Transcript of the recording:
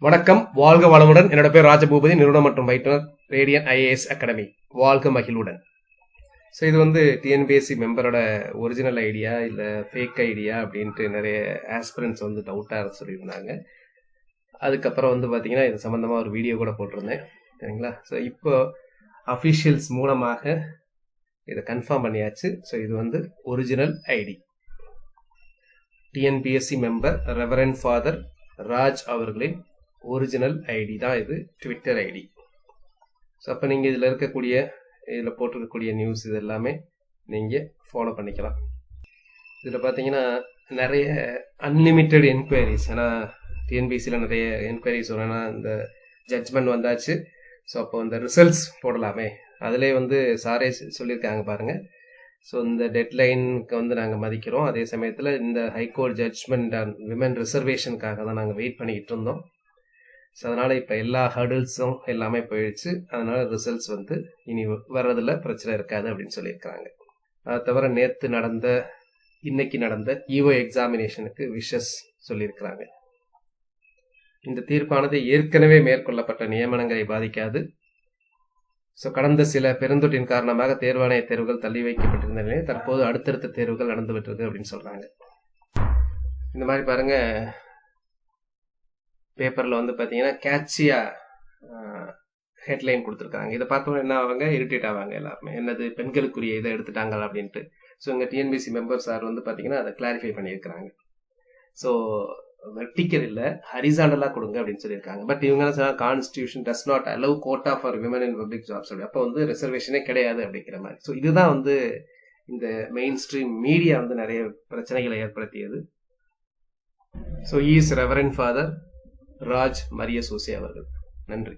வணக்கம், வாழ்க வளமுடன். என்னோட பேர் ராஜபூபதி, நிறுவனம் மற்றும் பயிற்றுனர், ரேடியன் IAS அகாடமி. வாழ்க மகிழ்வுடன். ஸோ இது வந்து டிஎன்பிஎஸ்சி மெம்பரோட ஒரிஜினல் ஐடியா இல்லை ஃபேக் ஐடியா அப்படின்ட்டு நிறைய ஆஸ்பிரன்ஸ் வந்து டவுட்டாக சொல்லியிருந்தாங்க. அதுக்கப்புறம் வந்து பார்த்தீங்கன்னா இது சம்மந்தமாக ஒரு வீடியோ கூட போட்டிருந்தேன், சரிங்களா? ஸோ இப்போ அஃபிஷியல்ஸ் மூலமாக இதை கன்ஃபார்ம் பண்ணியாச்சு. ஸோ இது வந்து original ID. TNPSC member reverend father Raj அவர்களின் ஒரிஜினல் ஐடி தான் இது, ட்விட்டர் ஐடி. ஸோ அப்போ நீங்கள் இதில் இருக்கக்கூடிய இதில் போட்டிருக்கக்கூடிய நியூஸ் இது எல்லாமே நீங்கள் ஃபாலோ பண்ணிக்கலாம். இதில் பார்த்தீங்கன்னா நிறைய அன்லிமிட்டெட் என்கொயரிஸ், ஏன்னா டிஎன்பிசியில் நிறைய என்கொயரிஸ் வரும். ஏன்னா இந்த ஜட்ஜ்மெண்ட் வந்தாச்சு, ஸோ அப்போ இந்த ரிசல்ட்ஸ் போடலாமே, அதிலே வந்து சாரே சொல்லியிருக்காங்க பாருங்கள். ஸோ இந்த டெட்லைனுக்கு வந்து நாங்கள் மதிக்கிறோம். அதே சமயத்தில் இந்த ஹைகோர்ட் ஜட்ஜ்மெண்ட் அண்ட் விமன் ரிசர்வேஷனுக்காக தான் நாங்கள் வெயிட் பண்ணிக்கிட்டு இருந்தோம். ஸோ அதனால் இப்போ எல்லா ஹர்டில்ஸும் எல்லாமே போயிடுச்சு. அதனால் ரிசல்ட்ஸ் வந்து இனி வர்றதில் பிரச்சனை இருக்காது அப்படின்னு சொல்லியிருக்காங்க. அதை தவிர இன்னைக்கு நடந்த இஓ எக்ஸாமினேஷனுக்கு விஷஸ் சொல்லியிருக்கிறாங்க. இந்த தீர்ப்பானது ஏற்கனவே மேற்கொள்ளப்பட்ட நியமனங்களை பாதிக்காது. ஸோ கடந்த சில பெருந்தொற்றின் காரணமாக தேர்வாணைய தேர்வுகள் தள்ளி வைக்கப்பட்டிருந்த நிலையில் தற்போது அடுத்தடுத்த தேர்வுகள் நடந்துவிட்டு இருக்கு அப்படின்னு சொல்றாங்க. இந்த மாதிரி பாருங்க, பேப்பர்ல வந்து பாத்தீங்கன்னா கேட்சியா ஹெட்லைன் கொடுத்துருக்காங்க. இதை பார்த்தோம்னா என்ன ஆவாங்க, இரிட்டேட் ஆவாங்க எல்லாருமே, என்னது பெண்களுக்குரிய இதை எடுத்துட்டாங்க அப்படின்ட்டு. ஸோ இங்கே டிஎன்பிசி மெம்பர் சார் வந்து பார்த்தீங்கன்னா அதை கிளாரிஃபை பண்ணியிருக்கிறாங்க. ஸோ வெர்டிக்கல் இல்லை, ஹரிசாண்டலாக கொடுங்க அப்படின்னு சொல்லியிருக்காங்க. பட் இவங்க constitution does not allow quota for women in public jobs அப்படி, அப்போ வந்து ரிசர்வேஷனே கிடையாது அப்படிங்கிற மாதிரி. ஸோ இதுதான் வந்து இந்த மெயின் ஸ்ட்ரீம் மீடியா வந்து நிறைய பிரச்சனைகளை ஏற்படுத்தியது. So is Reverend father Raj Maria Susai அவர்கள். நன்றி.